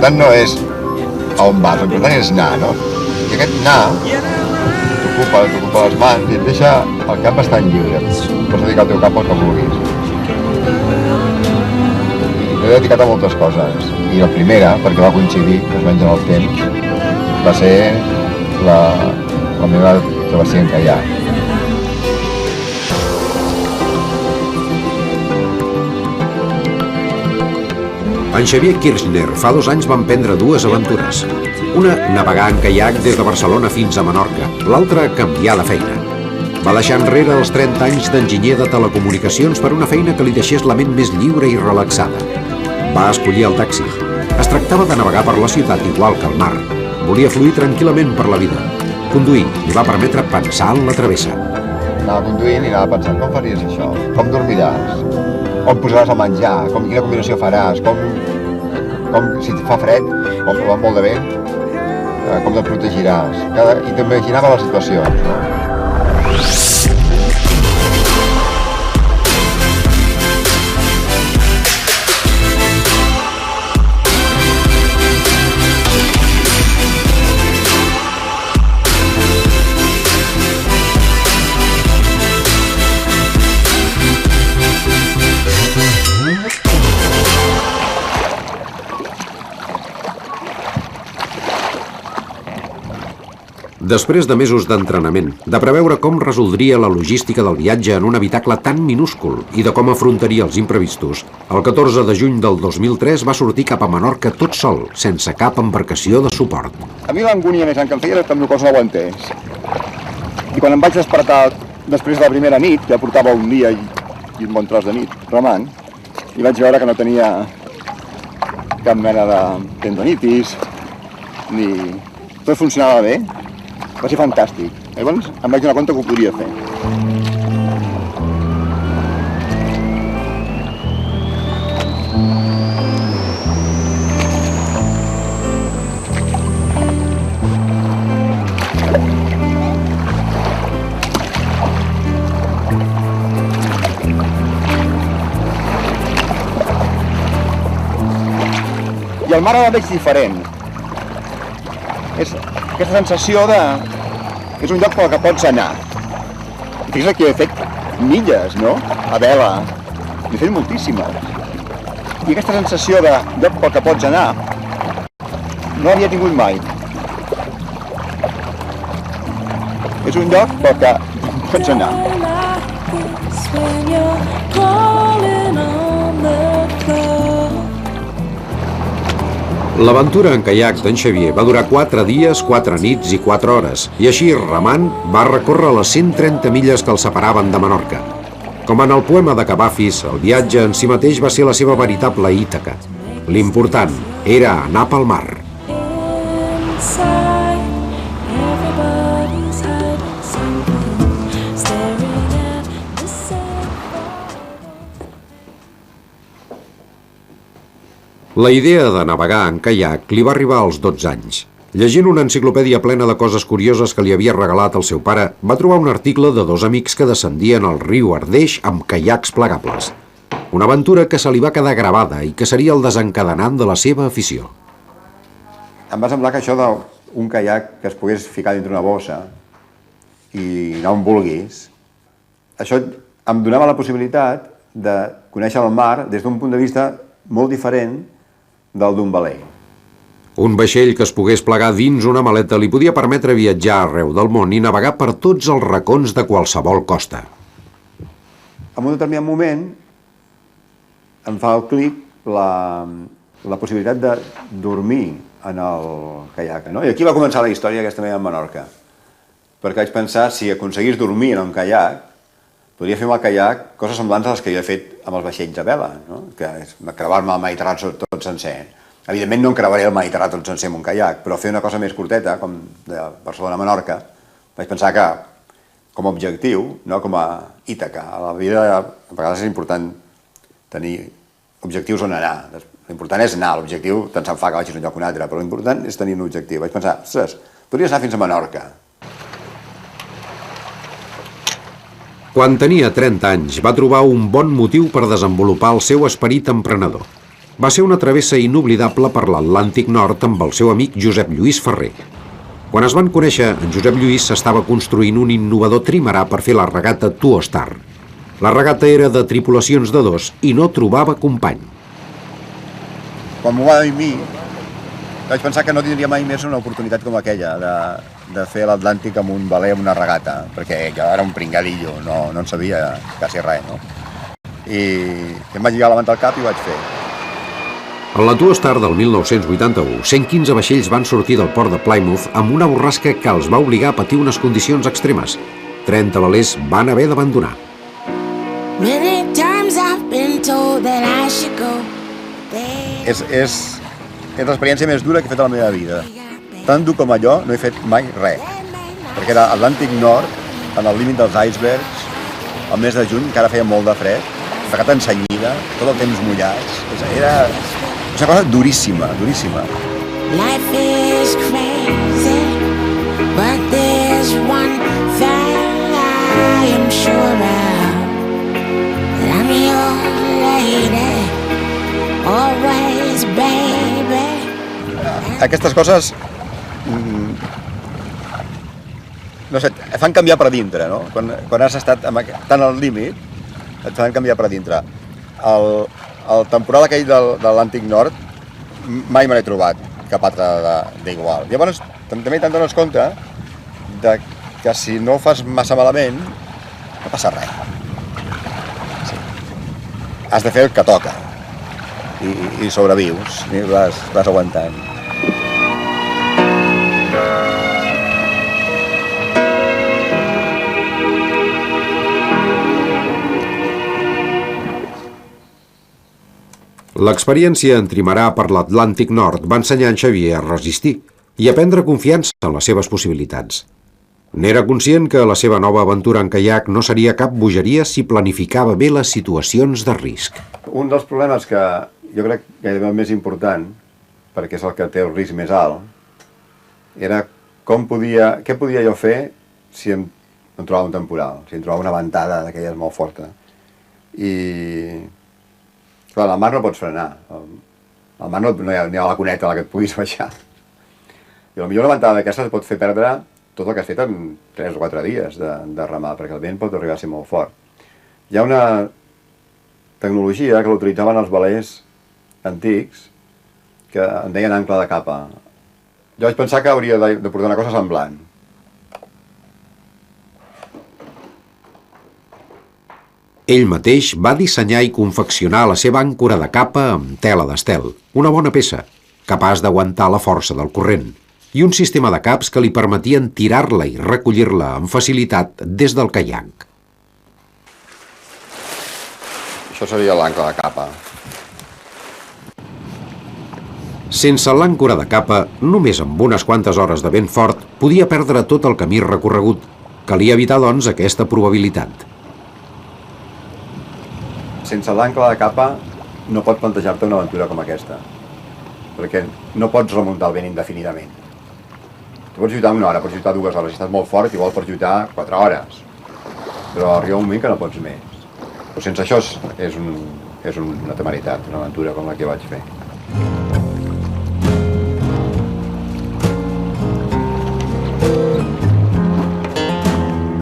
l'important no és on vas, l'important és anar, no? I aquest anar t'ocupa les mans i et deixa el cap bastant lliure. Pots dedicar el teu cap al que vulguis. L'he dedicat a moltes coses. I la primera, perquè va coincidir més o menys en el temps, va ser la meva travessia en caiac. En Xavier Kirchner fa 2 anys va emprendre 2 aventures. Una, navegar en caiac des de Barcelona fins a Menorca. L'altra, canviar de feina. Va deixar enrere els 30 anys d'enginyer de telecomunicacions per una feina que li deixés la ment més lliure i relaxada. Va escollir el taxi. Es tractava de navegar per la ciutat igual que el mar. Volia fluir tranquil·lament per la vida. Conduir li va permetre pensar en la travessa. Anava conduint i anava pensant, com faries això? Com dormiràs? On posaràs el menjar? Quina combinació faràs? Si et fa fred, o va molt de vent, com et protegiràs? I t'imaginava les situacions, no? Després de mesos d'entrenament, de preveure com resoldria la logística del viatge en un habitacle tan minúscul i de com afrontaria els imprevistos, el 14 de juny del 2003 va sortir cap a Menorca tot sol, sense cap embarcació de suport. A mi l'angúnia més gran que em feia era que el meu cos no aguantés. I quan em vaig despertar després de la primera nit, ja portava un dia i un bon tros de nit remant, i vaig veure que no tenia cap mena de tendonitis, ni... Tot funcionava bé. Va ser fantàstic. Llavors em vaig donar compte que ho podia fer. I el mar ara el veig diferent. És aquesta sensació de... És un lloc pel que pots anar. I fixa't que he fet milles, no? A vela. N'he fet moltíssimes. I aquesta sensació de lloc pel que pots anar no l'havia tingut mai. És un lloc pel que pots anar. L'aventura en caiac d'en Xavier va durar 4 dies, 4 nits i 4 hores, i així, remant, va recórrer les 130 milles que el separaven de Menorca. Com en el poema de Cavafis, el viatge en si mateix va ser la seva veritable Ítaca. L'important era anar pel mar. La idea de navegar en caiac li va arribar als 12 anys. Llegint una enciclopèdia plena de coses curioses que li havia regalat el seu pare, va trobar un article de 2 amics que descendien al riu Ardeix amb caiacs plegables. Una aventura que se li va quedar gravada i que seria el desencadenant de la seva afició. Em va semblar que això d'un caiac que es pogués ficar dintre una bossa i anar on vulguis, això em donava la possibilitat de conèixer el mar des d'un punt de vista molt diferent del d'un veler. Un vaixell que es pogués plegar dins una maleta li podia permetre viatjar arreu del món i navegar per tots els racons de qualsevol costa. En un determinat moment em fa el clic la possibilitat de dormir en el caiac, no? I aquí va començar la història aquesta meva en Menorca. Perquè vaig pensar, si aconseguís dormir en un caiac, podria fer amb el caiac coses semblants a les que jo he fet amb els vaixells a vela, no? Que és creuar-me el Mediterrani tot sencer. Evidentment no em creuaré el Mediterrani tot sencer amb un caiac, però fer una cosa més curteta, com de Barcelona a Menorca, vaig pensar que com a objectiu, no com a Ítaca, a la vida a vegades és important tenir objectius on anar. L'important és anar, l'objectiu tant se'n fa que vagis d'un lloc a un altre, però l'important és tenir un objectiu. Vaig pensar, ostres, podries anar fins a Menorca. Quan tenia 30 anys, va trobar un bon motiu per desenvolupar el seu esperit emprenedor. Va ser una travessa inoblidable per l'Atlàntic Nord amb el seu amic Josep Lluís Ferrer. Quan es van conèixer, en Josep Lluís s'estava construint un innovador trimarà per fer la regata Tuostar. La regata era de tripulacions de 2 i no trobava company. Quan m'ho va dir a mi, vaig pensar que no tindria mai més una oportunitat com aquella de fer l'Atlàntic amb un veler, amb una regata, perquè jo era un pringadillo, no en sabia quasi res, no? I em vaig lligar la manta al cap i ho vaig fer. En la Tuostar del 1981, 115 vaixells van sortir del port de Plymouth amb una borrasca que els va obligar a patir unes condicions extremes. 30 velers van haver d'abandonar. És l'experiència més dura que he fet a la meva vida. Tan dur com allò no he fet mai res. Perquè era Atlàntic Nord, en el límit dels icebergs, al mes de juny, encara feia molt de fred, regata ensenyida, tot el temps mullats. Era una cosa duríssima, duríssima. Life is crazy, but there's one thing I am sure of. I'm your lady, always, baby. Aquestes coses no sé, et fan canviar per dintre, no? Quan has estat tan al límit, et fan canviar per dintre. El temporal aquell de l'Atlàntic Nord mai me l'he trobat cap altre d'igual. Llavors també te'n dones compte que si no ho fas massa malament no passa res. Sí. Has de fer el que toca i sobrevius i vas aguantant. L'experiència en trimarà per l'Atlàntic Nord va ensenyar en Xavier a resistir i a prendre confiança en les seves possibilitats. N'era conscient que la seva nova aventura en caiac no seria cap bogeria si planificava bé les situacions de risc. Un dels problemes que jo crec gairebé el més important, perquè és el que té el risc més alt, era què podia jo fer si em trobava un temporal, si em trobava una ventada d'aquelles molt forta. I clar, al mar no pots frenar, al mar no hi ha la cuneta a la que et puguis baixar. I potser una ventada d'aquestes et pot fer perdre tot el que has fet en 3 o 4 dies de remar, perquè el vent pot arribar a ser molt fort. Hi ha una tecnologia que l'utilitzaven els velers antics, que en deien ancla de capa. Jo vaig pensar que hauria de portar una cosa semblant. Ell mateix va dissenyar i confeccionar la seva àncora de capa amb tela d'estel, una bona peça, capaç d'aguantar la força del corrent, i un sistema de caps que li permetien tirar-la i recollir-la amb facilitat des del caiac. Això seria l'àncora de capa. Sense l'àncora de capa, només amb unes quantes hores de vent fort, podia perdre tot el camí recorregut. Calia evitar, doncs, aquesta probabilitat. Sense l'àncora de capa no pots plantejar-te una aventura com aquesta, perquè no pots remuntar el vent indefinidament. Tu pots lluitar 1 hora, pots lluitar 2 hores, si estàs molt fort igual pots lluitar 4 hores, però arriba un moment que no pots més. Però sense això és una temeritat, una aventura com la que vaig fer.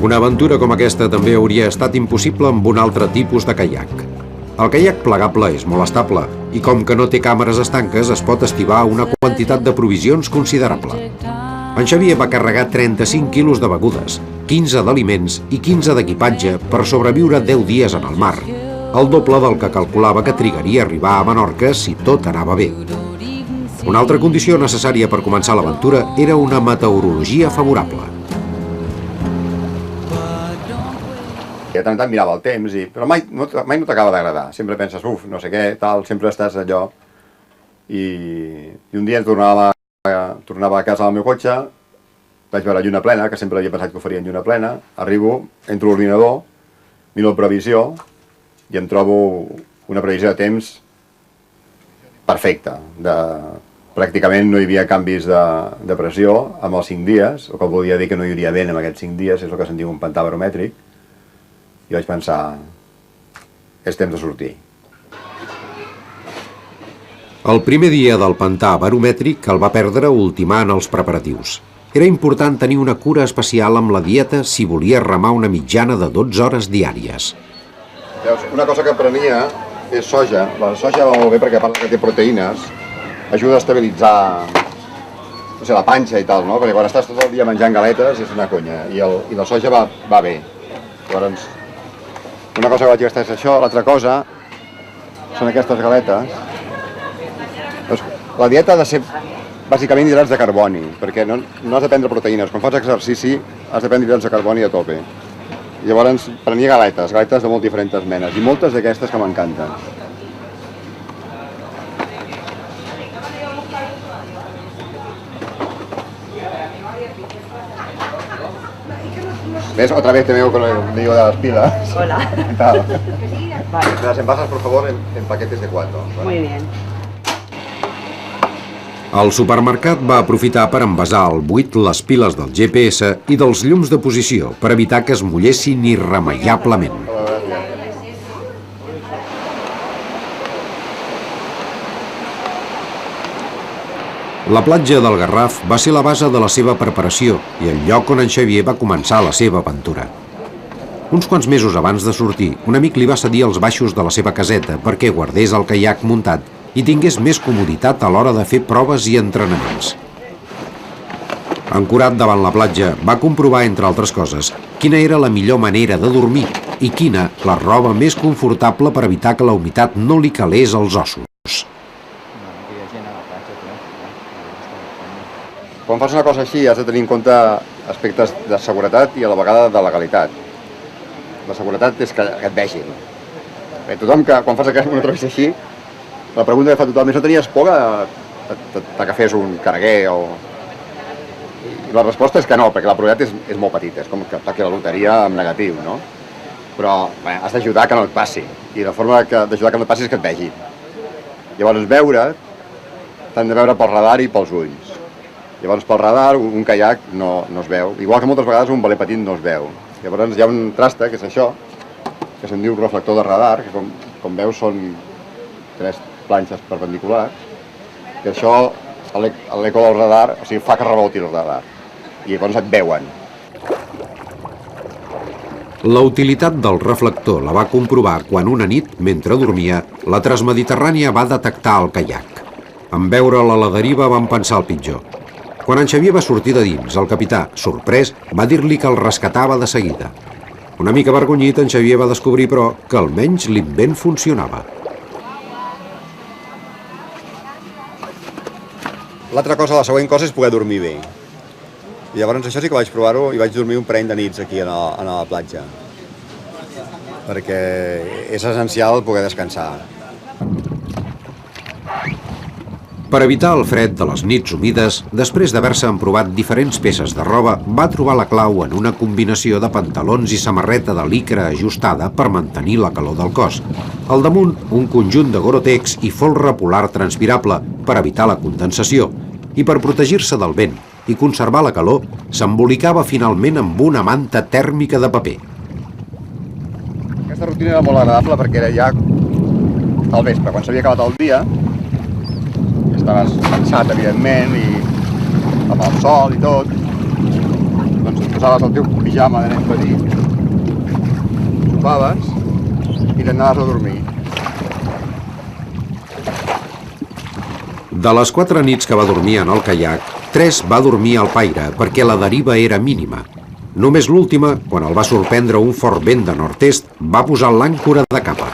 Una aventura com aquesta també hauria estat impossible amb un altre tipus de caiac. El caiac plegable és molt estable i com que no té càmeres estanques es pot estivar una quantitat de provisions considerable. En Xavier va carregar 35 quilos de begudes, 15 d'aliments i 15 d'equipatge per sobreviure 10 dies en el mar, el doble del que calculava que trigaria a arribar a Menorca si tot anava bé. Una altra condició necessària per començar l'aventura era una meteorologia favorable. De tant en tant mirava el temps, però mai no t'acaba d'agradar. Sempre penses, no sé què, tal, sempre estàs allò. I un dia tornava a casa al meu cotxe, vaig veure la lluna plena, que sempre havia pensat que ho faria en lluna plena, arribo, entro a l'ordinador, miro la previsió i em trobo una previsió de temps perfecta. Pràcticament no hi havia canvis de pressió amb els 5 dies, el que volia dir que no hi hauria vent en aquests 5 dies, és el que se'n diu un pantà baromètric. I vaig pensar, és temps de sortir. El primer dia del pantà baromètric el va perdre ultimant els preparatius. Era important tenir una cura especial amb la dieta si volia remar una mitjana de 12 hores diàries. Una cosa que prenia és soja. La soja va molt bé perquè, a part que té proteïnes, ajuda a estabilitzar la panxa i tal, no? Perquè quan estàs tot el dia menjant galetes és una conya, i la soja va bé. Llavors, una cosa que vaig gastar és això, l'altra cosa són aquestes galetes. La dieta ha de ser bàsicament hidrats de carboni, perquè no has de prendre proteïnes. Quan fas exercici has de prendre hidrats de carboni a tope. Llavors prenia galetes de molt diferents menes, i moltes d'aquestes que m'encanten. ¿Ves? Otra vez te veo con el lío de las pilas. Hola. ¿Qué tal? Vale. Me las envasas, por favor, en paquetes de 4. Muy bien. El supermercat va aprofitar per envasar al buit les piles del GPS i dels llums de posició per evitar que es mullessin irremeiablement. La platja del Garraf va ser la base de la seva preparació i el lloc on en Xavier va començar la seva aventura. Uns quants mesos abans de sortir, un amic li va cedir els baixos de la seva caseta perquè guardés el caiac muntat i tingués més comoditat a l'hora de fer proves i entrenaments. Ancorat davant la platja, va comprovar, entre altres coses, quina era la millor manera de dormir i quina la roba més confortable per evitar que la humitat no li calés als ossos. Quan fas una cosa així has de tenir en compte aspectes de seguretat i a la vegada de legalitat. La seguretat és que et vegin. Tothom que quan fas una travessa així, la pregunta que fa tothom és: no tenies por que t'agafés un carguer o... I la resposta és que no, perquè la probabilitat és molt petita, és com que toqui la loteria en negatiu, no? Però has d'ajudar que no et passi, i la forma d'ajudar que no et passi és que et vegin. Llavors t'han de veure pel radar i pels ulls. Llavors pel radar un caiac no es veu, igual que moltes vegades un veler petit no es veu. Llavors hi ha un traste, que és això, que se'n diu reflector de radar, que com veus són 3 planxes perpendiculars, que això, l'eco del radar, o sigui, fa que revolti el radar, i llavors et veuen. La utilitat del reflector la va comprovar quan una nit, mentre dormia, la Transmediterrània va detectar el caiac. En veure'l a la deriva van pensar el pitjor. Quan en Xavier va sortir de dins, el capità, sorprès, va dir-li que el rescatava de seguida. Una mica avergonyit, en Xavier va descobrir, però, que almenys l'invent funcionava. L'altra cosa, la següent cosa, és poder dormir bé. I llavors això sí que vaig provar-ho i vaig dormir un parell de nits aquí a la platja. Perquè és essencial poder descansar. Per evitar el fred de les nits humides, després d'haver-se emprovat diferents peces de roba, va trobar la clau en una combinació de pantalons i samarreta de licra ajustada per mantenir la calor del cos. Al damunt, un conjunt de Gore-Tex i folre polar transpirable per evitar la condensació, i per protegir-se del vent i conservar la calor, s'embolicava finalment amb una manta tèrmica de paper. Aquesta rutina era molt agradable perquè era ja al vespre, quan s'havia acabat el dia, estaves cansat, evidentment, i amb el sol i tot, doncs et posaves el teu pijama de nen petit, sopaves i t'anaves a dormir. De les 4 nits que va dormir en el caiac, 3 va dormir al paire perquè la deriva era mínima. Només l'última, quan el va sorprendre un fort vent de nord-est, va posar l'àncora de capa.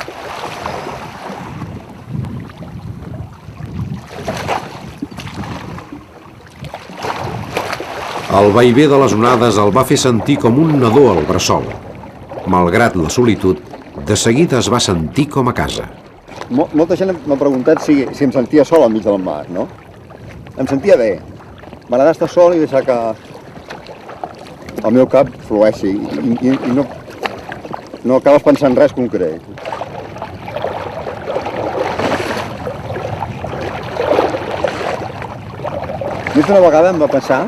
El vaivé de les onades el va fer sentir com un nadó al bressol. Malgrat la solitud, de seguida es va sentir com a casa. Molta gent m'ha preguntat si em sentia sol al mig del mar, no? Em sentia bé. M'agrada estar sol i deixar que el meu cap flueixi i no acabes pensant res concret. Més d'una vegada em va passar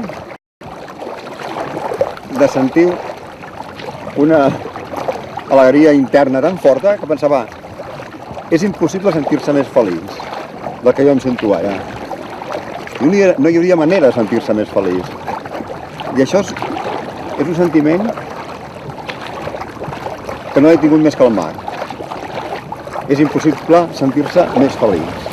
de sentir una alegria interna tan forta que pensava és impossible sentir-se més feliç. del que jo em sento ara. I no hi hauria manera de sentir-se més feliç. I això és un sentiment que no he tingut més calmat. És impossible sentir-se més feliç.